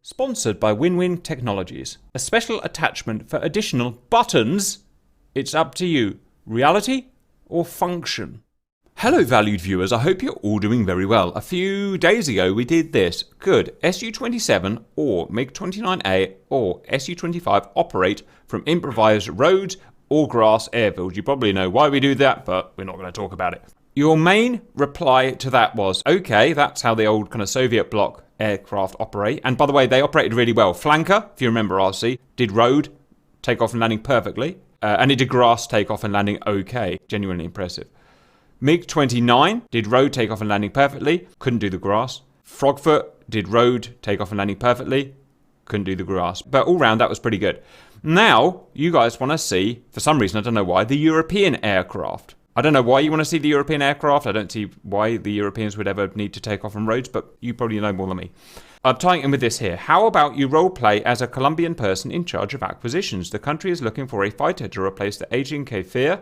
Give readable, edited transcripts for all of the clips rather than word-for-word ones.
Sponsored by Win-Win Technologies. A special attachment for additional buttons. It's up to you. Reality or function? Hello valued viewers, I hope you're all doing very well. A few days ago we did this. Could Su-27 or MiG-29A or Su-25 operate from improvised roads or grass airfields? You probably know why we do that, but we're not going to talk about it. Your main reply to that was, okay, that's how the old kind of Soviet bloc aircraft operate. And by the way, they operated really well. Flanker, if you remember RC, did road, takeoff and landing perfectly. And it did grass, takeoff and landing okay. Genuinely impressive. MiG-29 did road, takeoff and landing perfectly. Couldn't do the grass. Frogfoot did road, takeoff and landing perfectly. Couldn't do the grass. But all round, that was pretty good. Now, you guys want to see, for some reason, I don't know why, the European aircraft. I don't know why you want to see the European aircraft. I don't see why the Europeans would ever need to take off on roads, but you probably know more than me. I'm tying in with this here. How about you role play as a Colombian person in charge of acquisitions? The country is looking for a fighter to replace the aging Kfir,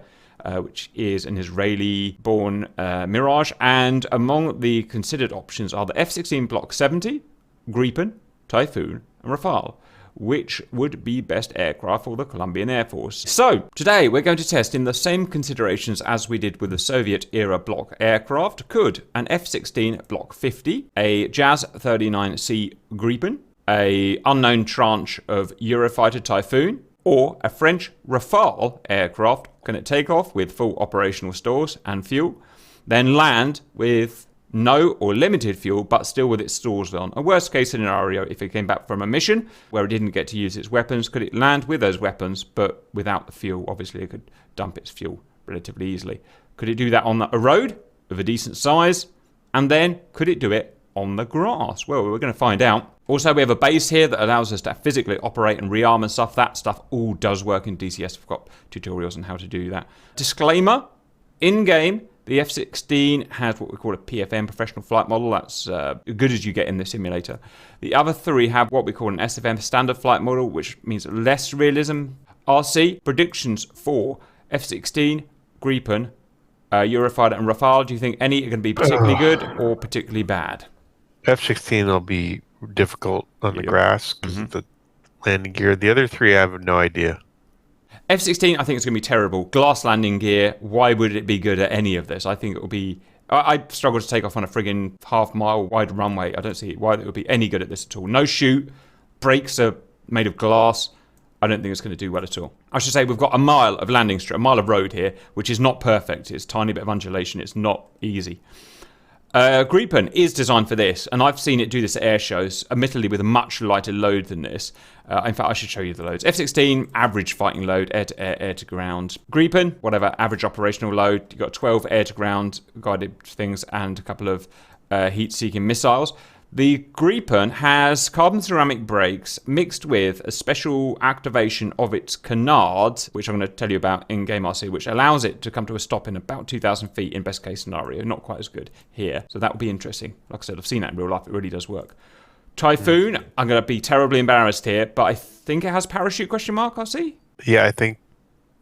which is an Israeli-born Mirage, and among the considered options are the F-16 Block 70, Gripen, Typhoon, and Rafale. Which would be best aircraft for the Colombian Air Force. So, today we're going to test in the same considerations as we did with the Soviet-era block aircraft. Could an F-16 Block 50, a JAS-39C Gripen, a unknown tranche of Eurofighter Typhoon, or a French Rafale aircraft, can it take off with full operational stores and fuel, then land with no or limited fuel, but still with its stores on? A worst case scenario, if it came back from a mission where it didn't get to use its weapons, could it land with those weapons, but without the fuel? Obviously, it could dump its fuel relatively easily. Could it do that on a road of a decent size? And then, could it do it on the grass? Well, we're going to find out. Also, we have a base here that allows us to physically operate and rearm and stuff. That stuff all does work in DCS. We've got tutorials on how to do that. Disclaimer, in-game, the F-16 has what we call a PFM, Professional Flight Model. That's as good as you get in the simulator. The other three have what we call an SFM, Standard Flight Model, which means less realism. RC, predictions for F-16, Gripen, Eurofighter and Rafale. Do you think any are going to be particularly good or particularly bad? F-16 will be difficult on the grass because of the landing gear. The other three, I have no idea. F-16, I think it's going to be terrible. Glass landing gear, why would it be good at any of this? I think it will be... I struggle to take off on a friggin' half-mile wide runway. I don't see why it would be any good at this at all. No chute, brakes are made of glass. I don't think it's going to do well at all. I should say we've got a mile of landing strip, a mile of road here, which is not perfect. It's a tiny bit of undulation. It's not easy. Gripen is designed for this, and I've seen it do this at air shows, admittedly with a much lighter load than this. In fact, I should show you the loads. F-16, average fighting load, air-to-air, air-to-ground. Gripen, whatever, average operational load. You've got 12 air-to-ground guided things and a couple of heat-seeking missiles. The Gripen has carbon ceramic brakes mixed with a special activation of its canards, which I'm going to tell you about in Game RC, which allows it to come to a stop in about 2,000 feet in best case scenario. Not quite as good here. So that will be interesting. Like I said, I've seen that in real life. It really does work. Typhoon, I'm going to be terribly embarrassed here, but I think it has parachute question mark, RC? Yeah, I think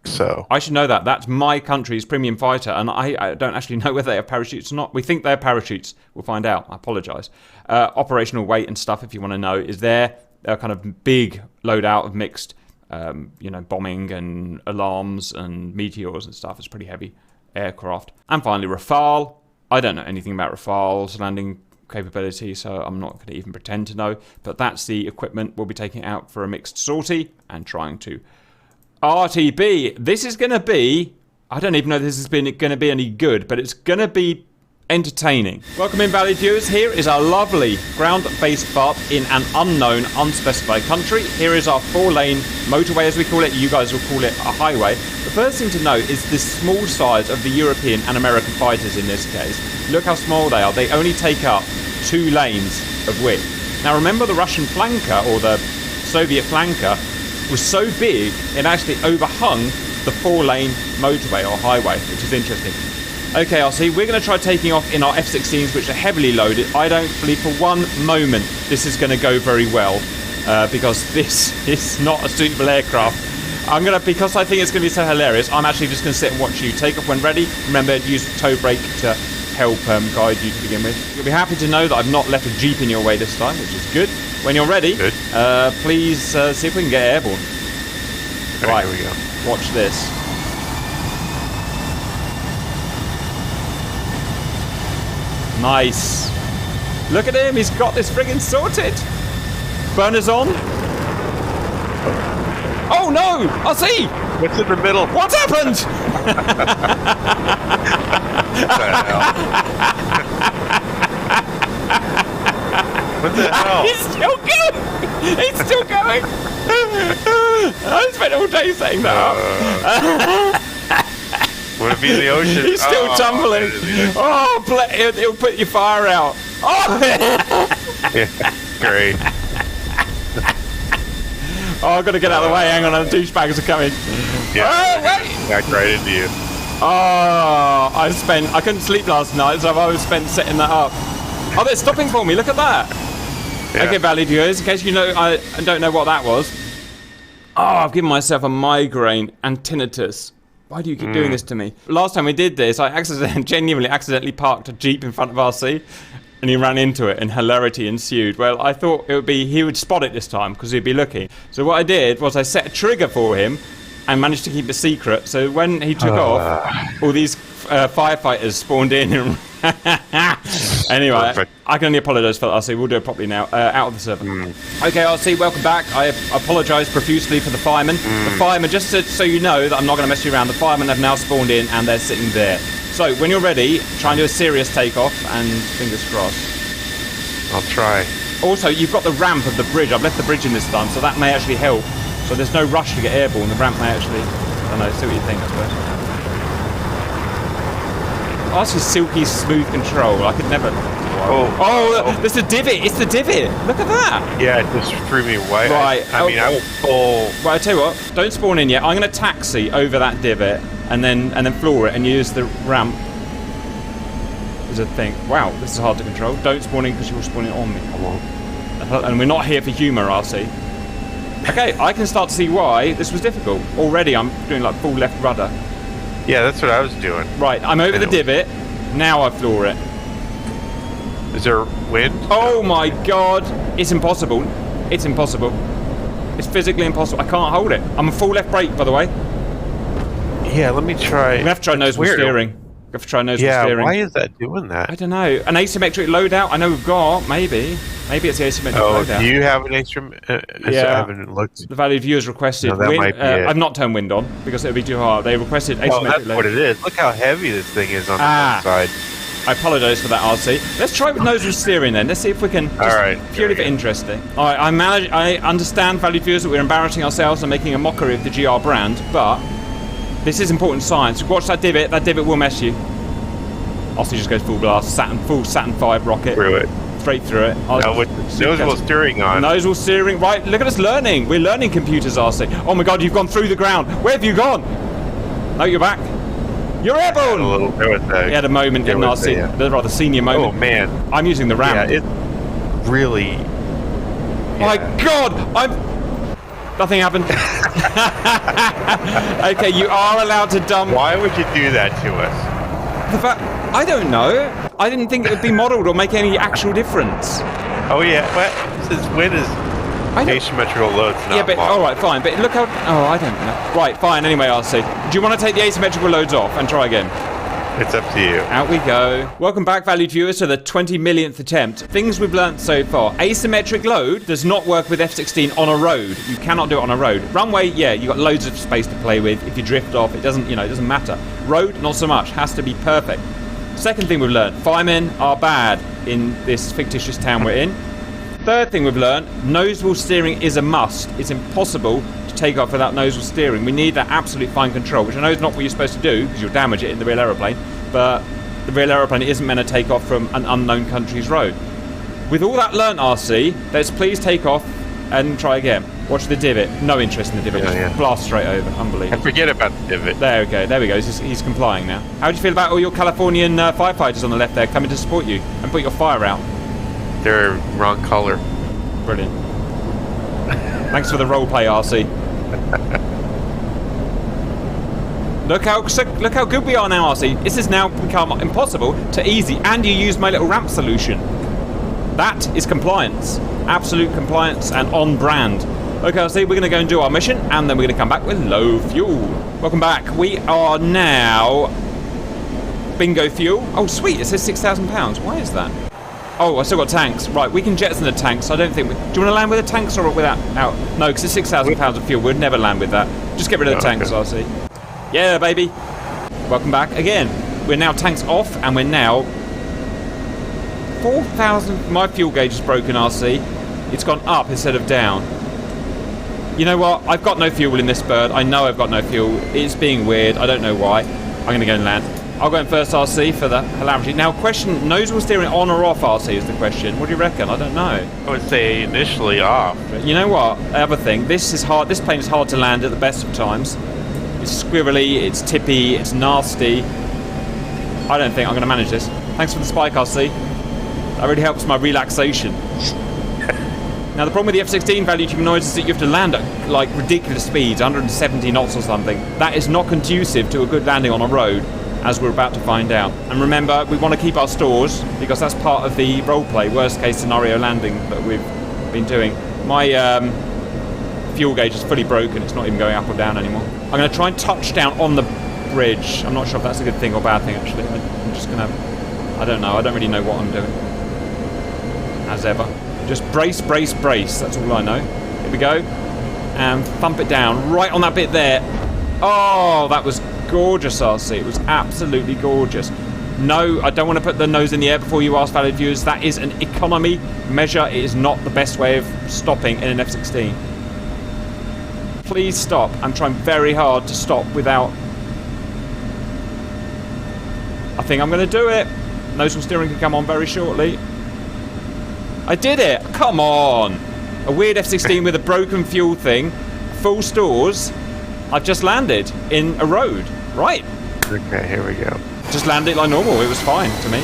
so. I should know that. That's my country's premium fighter, and I don't actually know whether they have parachutes or not. We think they have parachutes. We'll find out. I apologise. Operational weight and stuff, if you want to know, is there. They're kind of big loadout of mixed, bombing and alarms and meteors and stuff. It's pretty heavy aircraft. And finally, Rafale. I don't know anything about Rafale's landing capability, so I'm not going to even pretend to know. But that's the equipment we'll be taking out for a mixed sortie and trying to RTB. This is going to be, I don't even know if this is going to be any good, but it's going to be entertaining. Welcome in, valued viewers. Here is our lovely ground-based FARP in an unknown, unspecified country. Here is our 4-lane motorway, as we call it. You guys will call it a highway. The first thing to note is the small size of the European and American fighters in this case. Look how small they are. They only take up 2 lanes of width. Now remember, the Russian flanker, or the Soviet flanker, was so big it actually overhung the 4-lane motorway or highway, which is interesting. Okay, RC, we're going to try taking off in our F-16s, which are heavily loaded. I don't believe for one moment this is going to go very well, because this is not a suitable aircraft. Because I think it's going to be so hilarious, I'm actually just going to sit and watch you take off when ready. Remember, use the toe brake to help guide you to begin with. You'll be happy to know that I've not left a Jeep in your way this time, which is good. When you're ready, please see if we can get airborne. Right, here we go. Watch this. Nice. Look at him, he's got this friggin' sorted. Burners on. Oh no! I see! What's in the middle? What happened? What the hell? He's still going! He's still going! I spent all day saying that. Would it be the ocean? He's still tumbling. Oh, it'll put your fire out. Oh! Yeah, great. Oh, I've got to get out of the way. Hang on, the douchebags are coming. Yeah, oh, wait. back right into you. Oh, I couldn't sleep last night, so I've always spent setting that up. Oh, they're stopping for me. Look at that. Yeah. Okay, valued viewers, in case you know, I don't know what that was. Oh, I've given myself a migraine and tinnitus. Why do you keep doing this to me? Last time we did this, I genuinely accidentally parked a Jeep in front of RC, and he ran into it, and hilarity ensued. Well, I thought he would spot it this time, because he'd be looking. So what I did was I set a trigger for him, and managed to keep it secret. So when he took off, all these firefighters spawned in. And anyway, Perfect. I can only apologise for that, RC. We'll do it properly now. Out of the server. Okay, RC, welcome back. I apologise profusely for the firemen. The firemen, just so you know that I'm not going to mess you around, the firemen have now spawned in and they're sitting there. So when you're ready, try and do a serious takeoff and fingers crossed. I'll try. Also, you've got the ramp of the bridge. I've left the bridge in this time, so that may actually help. So there's no rush to get airborne. The ramp may actually... I don't know, see what you think, I suppose. RC's silky smooth control. I could never... Oh, there's the divot. It's the divot. Look at that. Yeah, it just threw me away. Right. I mean, I was full. Well, I tell you what. Don't spawn in yet. I'm going to taxi over that divot and then floor it and use the ramp as a thing. Wow, this is hard to control. Don't spawn in because you're spawning on me. I won't. And we're not here for humour, RC. Okay, I can start to see why this was difficult. Already, I'm doing like full left rudder. Yeah, that's what I was doing. Right, I'm over the divot. Now I floor it. Is there wind? Oh my god! It's impossible. It's impossible. It's physically impossible. I can't hold it. I'm a full left brake, by the way. Yeah, let me try. We have to try noseable steering. We have to try noseable steering. Yeah, why is that doing that? I don't know. An asymmetric loadout? I know we've got. Maybe it's the asymmetric loadout. Do you have an asymmetric? Yeah. I haven't looked. The valued viewers requested that wind. might be it. I've not turned wind on because it would be too hard. They requested asymmetric That's loadout. what it is. Look how heavy this thing is on the one side. I apologise for that, RC. Let's try with noseable steering then. Let's see if we can. All right. Purely for interesting. All right. I understand, valued viewers, that we're embarrassing ourselves and making a mockery of the GR brand, but this is important science. Watch that divot. That divot will mess you. RC just goes full blast. Full Saturn V rocket. Through it. Straight through it. Now with noseable steering on. Noseable steering. Right. Look at us learning. We're learning computers, RC. Oh my God! You've gone through the ground. Where have you gone? No, you're back. You're airborne! He had a moment, didn't RC? The rather senior moment. Oh, man. I'm using the ramp. Yeah, it really... My God! Nothing happened. Okay, you are allowed to dump... Why would you do that to us? The fact... I don't know. I didn't think it would be modelled or make any actual difference. Oh, yeah. Well, since wind is... Asymmetrical loads, not yeah, but model. all right, fine. But look how... Oh, I don't know. Right, fine. Anyway, RC. Do you want to take the asymmetrical loads off and try again? It's up to you. Out we go. Welcome back, valued viewers, to the 20 millionth attempt. Things we've learnt so far. Asymmetric load does not work with F-16 on a road. You cannot do it on a road. Runway, yeah, you got loads of space to play with. If you drift off, it doesn't matter. Road, not so much. Has to be perfect. Second thing we've learnt. Firemen are bad in this fictitious town we're in. Third thing we've learned, noseable steering is a must. It's impossible to take off without noseable steering. We need that absolute fine control, which I know is not what you're supposed to do, because you'll damage it in the real aeroplane, but the real aeroplane isn't meant to take off from an unknown country's road. With all that learnt, RC, let's please take off and try again. Watch the divot. No interest in the divot. Just blast straight over. Unbelievable. And forget about the divot. There we go. There we go. He's complying now. How do you feel about all your Californian firefighters on the left there coming to support you and put your fire out? They're wrong color. Brilliant. Thanks for the roleplay, RC. Look how good we are now, RC. This has now become impossible to easy, and you use my little ramp solution. That is compliance. Absolute compliance and on brand. Okay, RC, we're going to go and do our mission, and then we're going to come back with low fuel. Welcome back. We are now... bingo fuel. Oh, sweet. It says £6,000. Why is that? Oh, I still got tanks. Right, we can jettison the tanks. I don't think... Do you want to land with the tanks or without? Out? No, because it's £6,000 of fuel. We'd never land with that. Just get rid of the tanks, RC. Yeah, baby. Welcome back. Again, we're now tanks off, and we're now... 4,000... My fuel gauge is broken, RC. It's gone up instead of down. You know what? I've got no fuel in this bird. I know I've got no fuel. It's being weird. I don't know why. I'm going to go and land. I'll go in first, RC, for the hilarity. Now, question, nozzle steering on or off, RC, is the question. What do you reckon? I don't know. I would say initially off. But you know what? Other thing, this is hard. This plane is hard to land at the best of times. It's squirrely, it's tippy, it's nasty. I don't think I'm going to manage this. Thanks for the spike, RC. That really helps my relaxation. Now, the problem with the F-16 valued humanoids is that you have to land at, like, ridiculous speeds, 170 knots or something. That is not conducive to a good landing on a road, as we're about to find out. And remember, we want to keep our stores, because that's part of the roleplay, worst case scenario landing that we've been doing. My fuel gauge is fully broken. It's not even going up or down anymore. I'm going to try and touch down on the bridge. I'm not sure if that's a good thing or bad thing, actually. I'm just going to... I don't know. I don't really know what I'm doing. As ever. Just brace, brace, brace. That's all I know. Here we go. And thump it down. Right on that bit there. Oh, that was gorgeous, RC. It was absolutely gorgeous. No, I don't want to put the nose in the air before you ask, valid viewers. That is an economy measure. It is not the best way of stopping in an F-16. Please stop. I'm trying very hard to stop without... I think I'm going to do it. Nozzle steering can come on very shortly. I did it! Come on! A weird F-16 with a broken fuel thing, full stores. I've just landed in a road. Right. Okay, here we go. Just landed like normal. It was fine to me.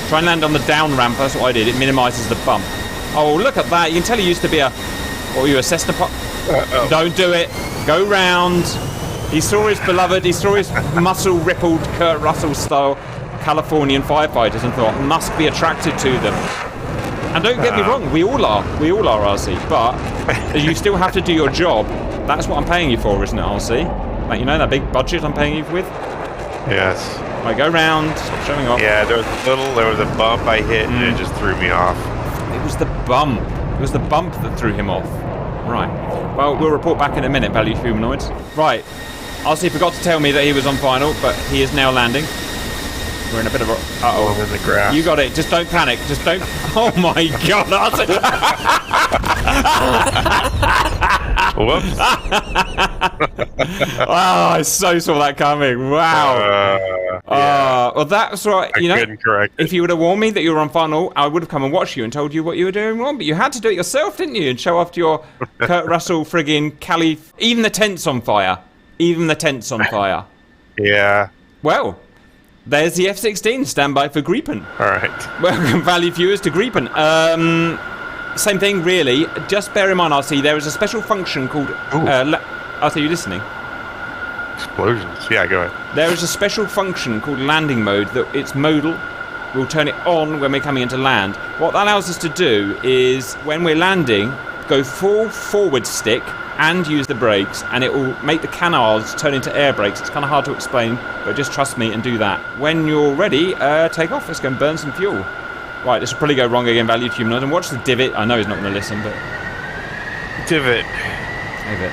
Try and land on the down ramp. That's what I did. It minimises the bump. Oh, look at that. You can tell he used to be a... What were you, a Cessna... Don't do it. Go round. He saw his beloved... He saw his muscle-rippled Kurt Russell-style Californian firefighters and thought, must be attracted to them. And don't get me wrong, we all are, RC, but you still have to do your job. That's what I'm paying you for, isn't it, RC? Like, you know that big budget I'm paying you with? Yes. Right, go round, stop showing off. Yeah, there was a bump I hit and it just threw me off. It was the bump. It was the bump that threw him off. Right. Well, we'll report back in a minute, valued humanoids. Right. RC forgot to tell me that he was on final, but he is now landing. We're in a bit of a... Uh-oh. I'm in the grass. You got it. Just don't panic. Just don't... Oh, my God. Whoops. Oh, I so saw that coming. Wow. Yeah. Well, that's right. You know, couldn't correct it. If you would have warned me that you were on final, I would have come and watched you and told you what you were doing wrong. But you had to do it yourself, didn't you? And show off to your Kurt Russell friggin' Cali... Even the tent's on fire. Even the tent's on fire. Yeah. Well... There's the F-16 standby for Gripen. All right. Welcome, valued viewers, to Gripen. Same thing, really. Just bear in mind, RC, there is a special function called... RC, you listening? Explosions. Yeah, go ahead. There is a special function called landing mode that it's modal. We'll turn it on when we're coming into land. What that allows us to do is, when we're landing, go full forward stick and use the brakes, and it will make the canards turn into air brakes. It's kind of hard to explain, but just trust me and do that. When you're ready, take off. Let's go and burn some fuel. Right, this will probably go wrong again, valued humanoid. And watch the divot. I know he's not going to listen, but... Divot.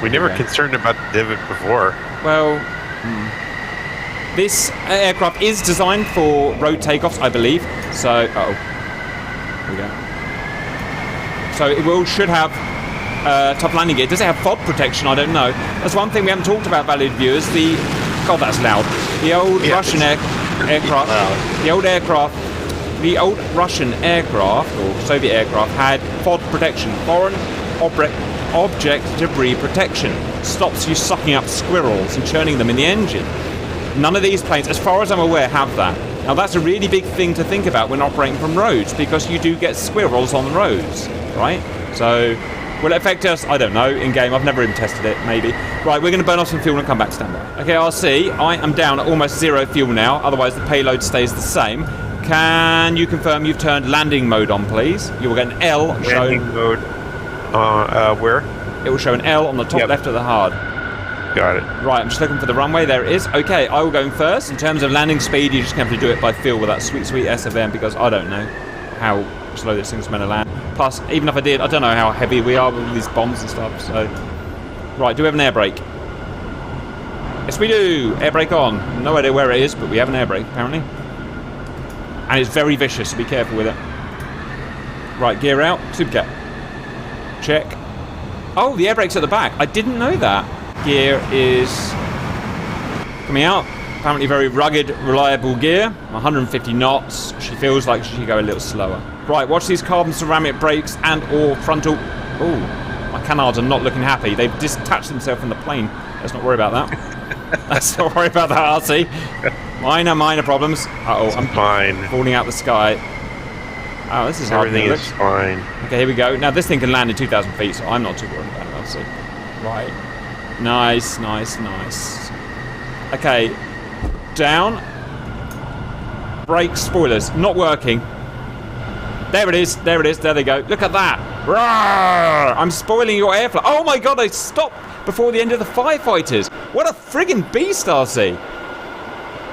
We never concerned about the divot before. Well, this aircraft is designed for road takeoffs, I believe. So, here we go. So it should have top landing gear. Does it have FOD protection? I don't know. That's one thing we haven't talked about, valued viewers. God, that's loud. The old Russian aircraft. The old Russian aircraft or Soviet aircraft had FOD protection, foreign object debris protection. Stops you sucking up squirrels and churning them in the engine. None of these planes, as far as I'm aware, have that. Now that's a really big thing to think about when operating from roads, because you do get squirrels on the roads, right? So Will it affect us? I don't know. In-game, I've never even tested it. Maybe. Right, we're going to burn off some fuel and come back to standby. Okay, RC, I am down at almost 0 fuel now. Otherwise, the payload stays the same. Can you confirm you've turned landing mode on, please? You will get an L landing mode. Where? It will show an L on the top left of the HUD. Got it. Right, I'm just looking for the runway. There it is. Okay, I will go first. In terms of landing speed, you just have to do it by feel with that sweet, sweet SFM because I don't know how slow this thing's meant to land. Plus, even if I did, I don't know how heavy we are with these bombs and stuff. So, right, do we have an air brake? Yes, we do. Air brake on. No idea where it is, but we have an air brake apparently. And it's very vicious, so be careful with it. Right, gear out. Supercat. Check. Oh, the air brake's at the back. I didn't know that. Gear is coming out. Apparently very rugged, reliable gear. 150 knots. She feels like she should go a little slower. Right, watch these carbon ceramic brakes and or frontal... Oh, my canards are not looking happy. They've detached themselves from the plane. Let's not worry about that. Let's not worry about that, RC. Minor problems. Uh-oh, I'm fine. Falling out the sky. Oh, this is hard. Everything is fine. Okay, here we go. Now, this thing can land in 2,000 feet, so I'm not too worried about it, RC. Right. Nice. Okay. Down. Brake spoilers. Not working. There it is. There they go. Look at that. Roar! I'm spoiling your airflow. Oh my god, I stopped before the end of the firefighters. What a friggin' beast, RC.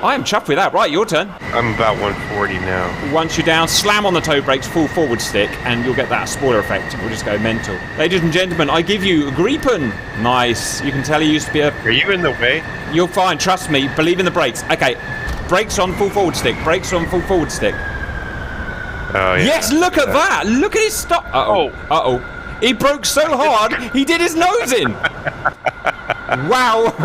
I am chuffed with that. Right, your turn. I'm about 140 now. Once you're down, slam on the toe brakes, full forward stick, and you'll get that spoiler effect. We'll just go mental. Ladies and gentlemen, I give you a Gripen. Nice. You can tell he used to be a... Are you in the way? You're fine. Trust me. Believe in the brakes. Okay. Brakes on, full forward stick. Brakes on, full forward stick. Oh, yeah. Yes, look at that. Look at his stop. Uh-oh. He broke so hard, he did his nose in. Wow.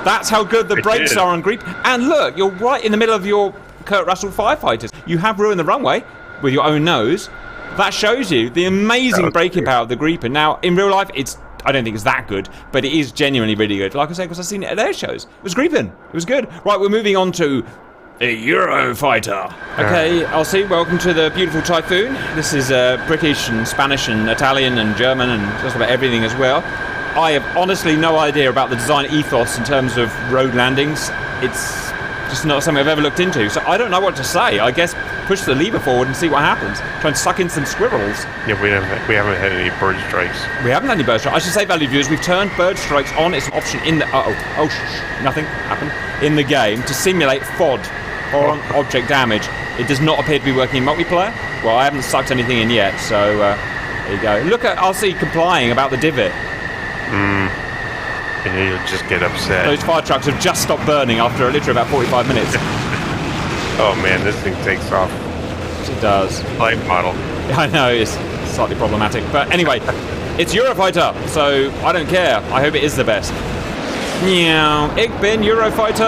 That's how good the brakes are on Gripen. And look, you're right in the middle of your Kurt Russell firefighters. You have ruined the runway with your own nose. That shows you the amazing braking power of the Gripen. Now, in real life, I don't think it's that good, but it is genuinely really good. Like I say, because I've seen it at air shows. It was Gripen. It was good. Right, we're moving on to the Eurofighter. Okay, RC, welcome to the beautiful Typhoon. This is British and Spanish and Italian and German and just about everything as well. I have honestly no idea about the design ethos in terms of road landings. It's just not something I've ever looked into, so I don't know what to say. I guess push the lever forward and see what happens. Try and suck in some squirrels. Yeah, we haven't had any bird strikes. We haven't had any bird strikes. I should say, valued viewers, we've turned bird strikes on. It's an option in the... nothing happened. In the game to simulate FOD, foreign object damage. It does not appear to be working in multiplayer. Well, I haven't sucked anything in yet, so there you go. Look at RC complying about the divot. And you'll just get upset. Those fire trucks have just stopped burning after literally about 45 minutes. Oh man, this thing takes off. It does. Light model. I know, it's slightly problematic. But anyway, it's Eurofighter, so I don't care. I hope it is the best. Meow. Ich bin Eurofighter!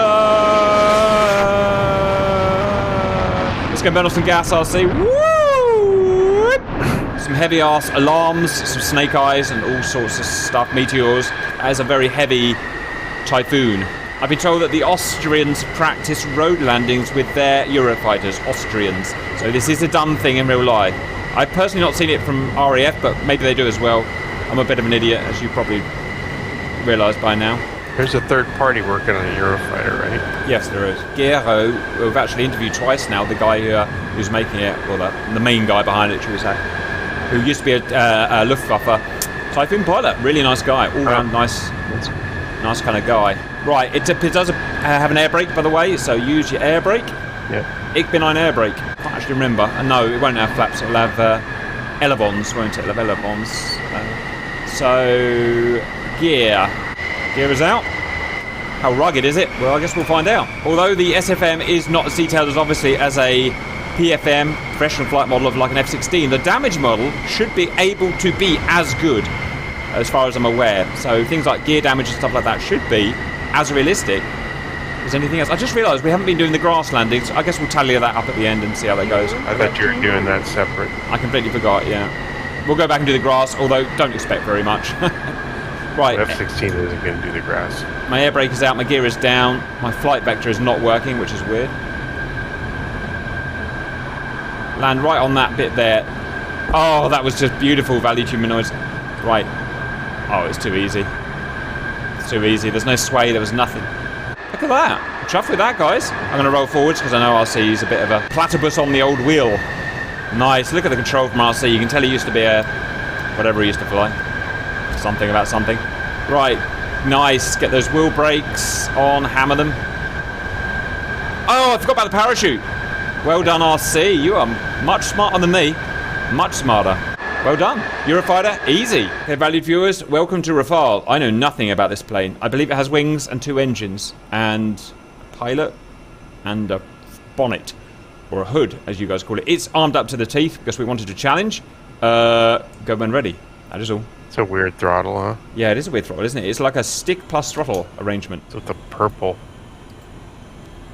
Let's go burn off some gas, RC. Woo! Some heavy ass alarms, some snake eyes, and all sorts of stuff. Meteors. As a very heavy Typhoon. I've been told that the Austrians practice road landings with their Eurofighters. Austrians. So this is a done thing in real life. I've personally not seen it from RAF, but maybe they do as well. I'm a bit of an idiot, as you probably realised by now. There's a third party working on a Eurofighter, right? Yes, there is. Gero, we've actually interviewed twice now, the guy who's making it, or the main guy behind it, shall we say, who used to be a Luftwaffe Typhoon pilot. Really nice guy. All round nice kind of guy. Right, it does have an air brake, by the way, so use your air brake. Yeah. Ich bin ein air brake. I can't actually remember. No, it won't have flaps. It'll have elevons, won't it? It'll have elevons. So, gear. Gear is out. How rugged is it? Well, I guess we'll find out. Although the SFM is not as detailed as obviously as a PFM, professional flight model of like an F-16, the damage model should be able to be as good as far as I'm aware. So things like gear damage and stuff like that should be as realistic as anything else. I just realised we haven't been doing the grass landings. I guess we'll tally that up at the end and see how that goes. I thought you were doing that separate. I completely forgot, yeah. We'll go back and do the grass, although don't expect very much. Right. F-16 isn't going to do the grass. My air brake is out, my gear is down, my flight vector is not working, which is weird. Land right on that bit there. Oh, that was just beautiful, value humanoids. Right. Oh, it's too easy. It's too easy. There's no sway. There was nothing. Look at that. I'm chuffed with that, guys. I'm going to roll forwards because I know RC's a bit of a platypus on the old wheel. Nice. Look at the control from RC. You can tell he used to be a... whatever he used to fly. Something about something. Right. Nice. Get those wheel brakes on. Hammer them. Oh, I forgot about the parachute. Well done, RC. You are much smarter than me. Much smarter. Well done. Eurofighter, easy. Okay, valued viewers, welcome to Rafale. I know nothing about this plane. I believe it has wings and 2 engines, and a pilot, and a bonnet, or a hood, as you guys call it. It's armed up to the teeth because we wanted to challenge. Go when ready. That is all. It's a weird throttle, huh? Yeah, it is a weird throttle, isn't it? It's like a stick plus throttle arrangement. It's with the purple.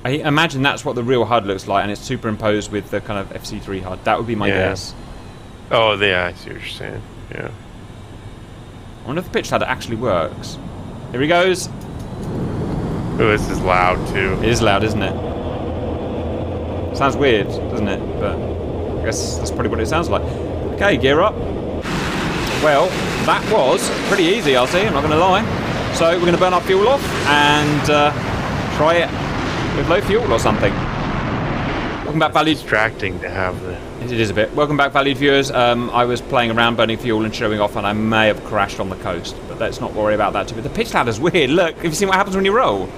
I imagine that's what the real HUD looks like, and it's superimposed with the kind of FC3 HUD. That would be my guess. Oh, yeah, I see what you're saying. Yeah. I wonder if the pitch ladder actually works. Here he goes. Oh, this is loud, too. It is loud, isn't it? Sounds weird, doesn't it? But I guess that's probably what it sounds like. Okay, gear up. Well, that was pretty easy, RC, I'm not going to lie. So we're going to burn our fuel off and try it with low fuel or something. Welcome back, valued. Distracting to have the... It is a bit. Welcome back, valued viewers. I was playing around burning fuel and showing off, and I may have crashed on the coast, but let's not worry about that too. But the pitch ladder's weird. Look, have you seen what happens when you roll?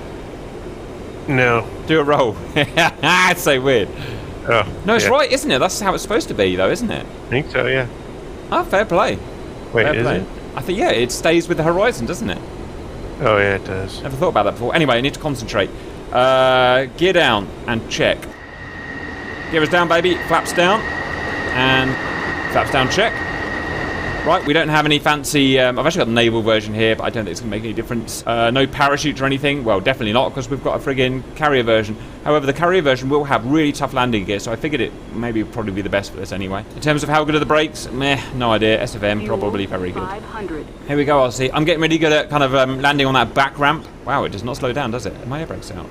No. Do a roll. It's so weird. Oh, no, it's right, isn't it? That's how it's supposed to be, though, isn't it? I think so, yeah. Oh, fair play. Wait, fair is play. it? I think, yeah, it stays with the horizon, doesn't it? Oh, yeah, it does. Never thought about that before. Anyway, I need to concentrate. Gear down and check. Gear is down, baby. Flaps down. And flaps down, check. Right, we don't have any fancy... I've actually got the naval version here, but I don't think it's going to make any difference. No parachute or anything. Well, definitely not, because we've got a friggin' carrier version. However, the carrier version will have really tough landing gear, so I figured it maybe would probably be the best for this anyway. In terms of how good are the brakes? Meh, no idea. SFM, probably very good. 500. Here we go, RC. I'm getting really good at kind of landing on that back ramp. Wow, it does not slow down, does it? Are my air brakes out?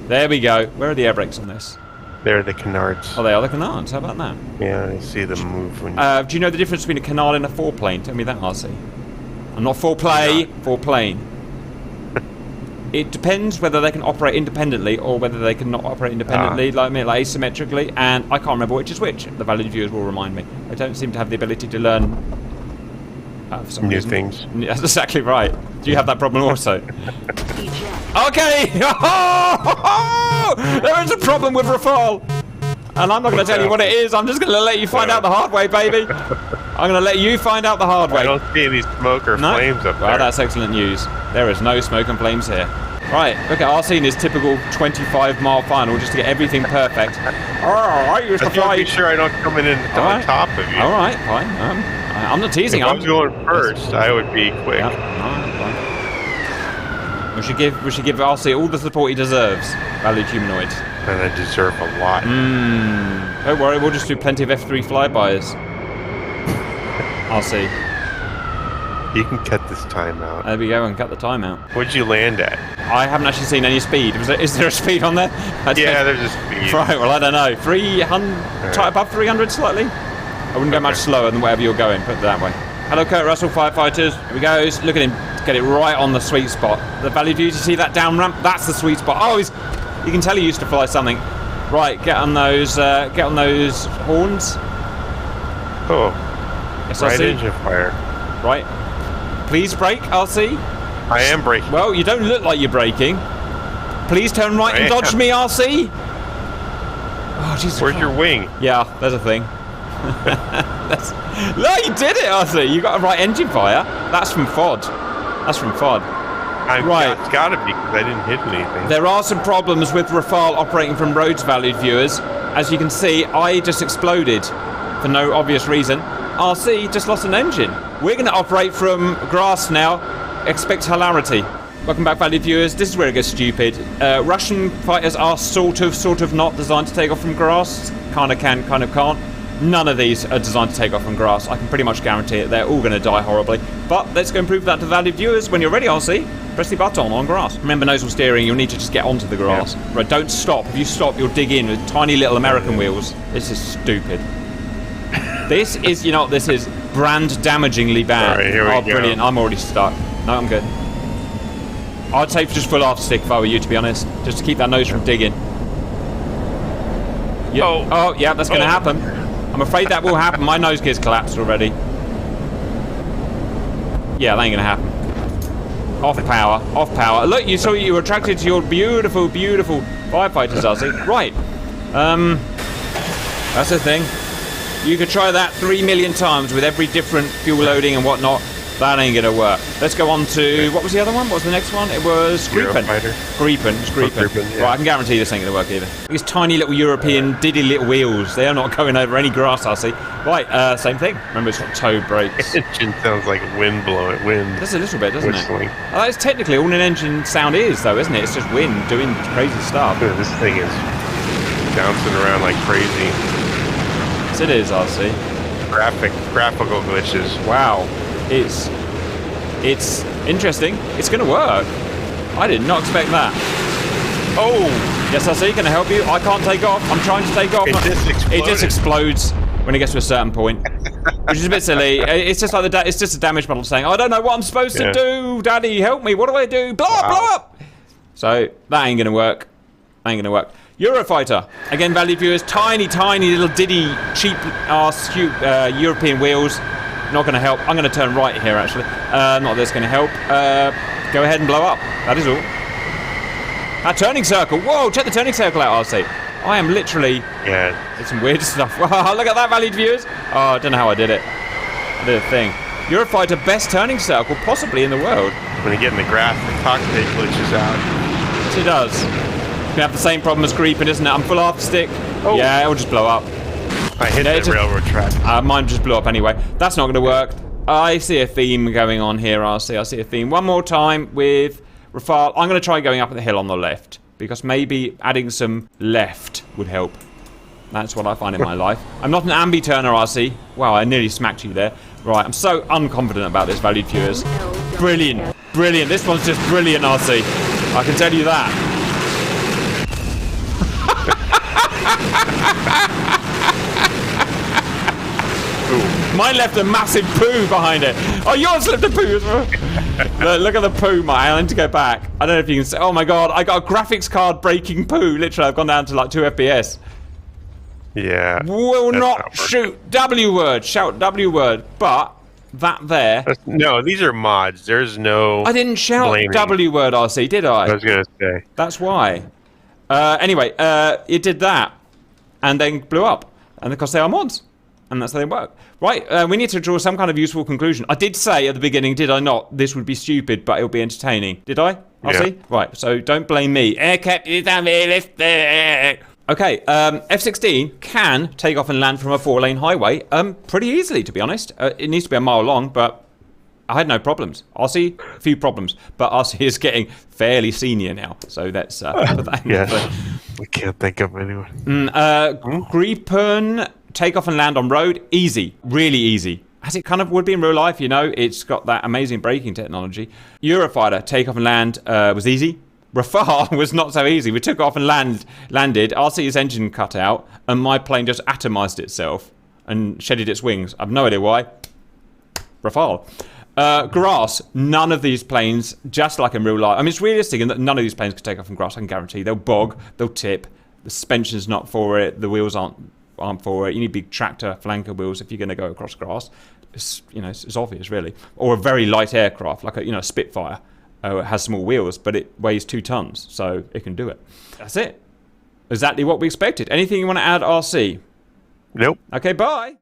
There we go. Where are the air brakes on this? They're the canards. Oh, they are the canards. How about that? Yeah, I see them move when you... Do you know the difference between a canard and a foreplane? Tell me that, RC. I'm not foreplay, foreplane. It depends whether they can operate independently or whether they can not operate independently, like asymmetrically, and I can't remember which is which. The valued viewers will remind me. I don't seem to have the ability to learn for some new reason. things. That's exactly right. Do you have that problem also? Okay! There is a problem with Rafale! And I'm not going to tell you what it is, I'm just going to let you find out the hard way, baby! I'm going to let you find out the hard way. I don't see any smoke or flames up there. Well, that's excellent news. There is no smoke and flames here. Right, look at RC in his typical 25-mile final just to get everything perfect. I used to fly... Be sure I don't come in on top of you. Alright, fine. I'm not teasing. If I was going first, I would be quick. Yeah. Alright, fine. We should give RC all the support he deserves. Valued humanoids. And I deserve a lot. Don't worry, we'll just do plenty of F3 flybys. RC. You can cut this time out. There we go, and cut the time out. What'd you land at? I haven't actually seen any speed. Is there a speed on there? Yeah, there's a speed. Right, well, I don't know. 300, try above 300 slightly? I wouldn't go much slower than wherever you're going, put it that way. Hello, Kurt Russell, firefighters. Here he goes. Look at him. Get it right on the sweet spot. The valued views, you see that down ramp? That's the sweet spot. Oh, you can tell he used to fly something. Right, get on those horns. Oh, SRC. right engine fire. Right. Please brake, RC. I am braking. Well, you don't look like you're braking. Please turn right and dodge me, RC. Oh, Jesus. Where's your wing? Yeah, there's a thing. No, you did it, RC. You got a right engine fire. That's from FOD. That's from FOD. Right. It's got to be because I didn't hit anything. There are some problems with Rafale operating from roads, valued viewers. As you can see, I just exploded for no obvious reason. RC just lost an engine. We're going to operate from grass now. Expect hilarity. Welcome back, valued viewers. This is where it gets stupid. Russian fighters are sort of not designed to take off from grass. Kind of can, kind of can't. None of these are designed to take off from grass. I can pretty much guarantee it. They're all going to die horribly. But let's go and prove that to valued viewers. When you're ready, RC, press the button on grass. Remember nozzle steering, you'll need to just get onto the grass. Yeah. Right, don't stop. If you stop, you'll dig in with tiny little American wheels. This is stupid. This is, you know what this is? brand damagingly bad. All right, here we go. Brilliant. I'm already stuck. No, I'm good. I'd say just full afterstick if I were you, to be honest. Just to keep that nose from digging. Yeah. Oh, yeah, that's going to happen. I'm afraid that will happen. My nose gear's collapsed already. Yeah, that ain't going to happen. Off power. Off power. Look, you saw you were attracted to your beautiful, beautiful firefighters, Ozzy. Right. That's the thing. You could try that 3 million times with every different fuel loading and whatnot. That ain't gonna work. Let's go on to, what was the other one? What was the next one? It was Gripen. Gripen. It's Gripen. Yeah. Right, I can guarantee this ain't gonna work either. These tiny little European diddy little wheels. They are not going over any grass, I see. Right, same thing. Remember, it's got toe brakes. Engine sounds like wind blowing. Wind. Just a little bit, doesn't whistling. it? That's technically all an engine sound is, though, isn't it? It's just wind doing crazy stuff. Dude, this thing is bouncing around like crazy. Yes, it is, I see. Graphical glitches. Wow. It's interesting. It's going to work. I did not expect that. Oh! Yes, I see. Can I help you? I can't take off. I'm trying to take off. It just explodes when it gets to a certain point, which is a bit silly. It's just like it's just a damage model saying, I don't know what I'm supposed to do. Daddy, help me. What do I do? Blow up, blow up! So that ain't going to work. That ain't going to work. Eurofighter. Again, valued viewers. Tiny, tiny little diddy, cheap ass European wheels. Not going to help. I'm going to turn right here, actually. Not that's going to help. Go ahead and blow up. That is all. That turning circle. Whoa, check the turning circle out, RC. I am literally... Yeah. It's some weird stuff. Wow, look at that, valued viewers. Oh, I don't know how I did it. I did a thing. Eurofighter best turning circle possibly in the world. When you get in the grass, the cockpit glitches out. Yes, it does. You have the same problem as Gripen, isn't it? I'm full after stick. Oh. Yeah, it'll just blow up. I hit the railroad track. Mine just blew up anyway. That's not going to work. I see a theme going on here, RC. I see a theme. One more time with Rafale. I'm going to try going up the hill on the left, because maybe adding some left would help. That's what I find in my life. I'm not an ambi-turner, RC. Wow, I nearly smacked you there. Right, I'm so unconfident about this, valued viewers. Brilliant. Brilliant. This one's just brilliant, RC. I can tell you that. Mine left a massive poo behind it. Oh, yours left a poo as well. Look at the poo, mate. I need to go back. I don't know if you can see. Oh my god, I got a graphics card breaking poo. Literally, I've gone down to like 2 FPS. Yeah. Will not shoot W word. Shout W word. But that there. No, these are mods. There's no. I didn't shout blaming. W word, RC, did I? I was gonna say. That's why. Anyway, it did that, and then blew up, and because they are mods. And that's how they work. Right, we need to draw some kind of useful conclusion. I did say at the beginning, did I not? This would be stupid, but it'll be entertaining. Did I? See. Right, so don't blame me. Okay, F-16 can take off and land from a 4-lane highway pretty easily, to be honest. It needs to be a mile long, but I had no problems. RC, a few problems, but RC is getting fairly senior now, so that's... Yes, we can't think of anyone. Gripen... Take off and land on road, easy, really easy. As it kind of would be in real life, you know, it's got that amazing braking technology. Eurofighter, take off and land was easy. Rafale was not so easy. We took off and landed, RC's engine cut out, and my plane just atomized itself and shedded its wings. I have no idea why. Rafale. Grass, none of these planes, just like in real life. I mean, it's realistic in that none of these planes could take off from grass, I can guarantee. They'll bog, they'll tip, the suspension's not for it, the wheels aren't for it. You need big tractor flanker wheels if you're going to go across grass. It's, you know, it's obvious, really. Or a very light aircraft, like a Spitfire. It has small wheels, but it weighs 2 tons, so it can do it. That's it. Exactly what we expected. Anything you want to add, RC? Nope. Okay, bye.